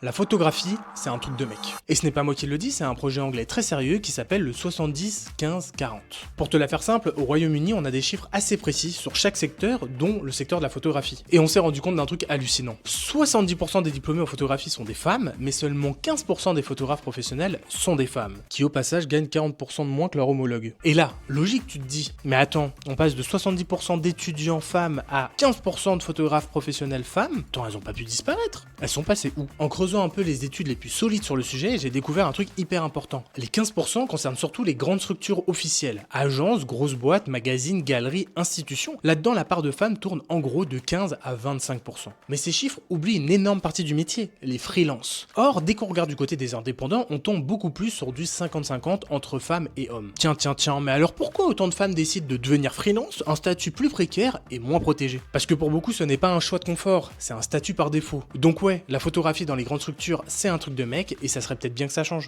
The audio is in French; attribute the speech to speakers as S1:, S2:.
S1: La photographie, c'est un truc de mec. Et ce n'est pas moi qui le dis, c'est un projet anglais très sérieux qui s'appelle le 70-15-40. Pour te la faire simple, au Royaume-Uni, on a des chiffres assez précis sur chaque secteur, dont le secteur de la photographie. Et on s'est rendu compte d'un truc hallucinant. 70% des diplômés en photographie sont des femmes, mais seulement 15% des photographes professionnels sont des femmes, qui au passage gagnent 40% de moins que leur homologue. Et là, logique, tu te dis, mais attends, on passe de 70% d'étudiants femmes à 15% de photographes professionnels femmes? Attends, elles ont pas pu disparaître. Elles sont passées où? En creusant un peu les études les plus solides sur le sujet, j'ai découvert un truc hyper important. Les 15% concernent surtout les grandes structures officielles, agences, grosses boîtes, magazines, galeries, institutions. Là-dedans, la part de femmes tourne en gros de 15 à 25%. Mais ces chiffres oublient une énorme partie du métier, les freelances. Or, dès qu'on regarde du côté des indépendants, on tombe beaucoup plus sur du 50-50 entre femmes et hommes. Tiens, mais alors pourquoi autant de femmes décident de devenir freelance, un statut plus précaire et moins protégé? Parce que pour beaucoup, ce n'est pas un choix de confort, c'est un statut par défaut. Donc ouais, la photographie dans les grandes structures, c'est un truc de mec, et ça serait peut-être bien que ça change.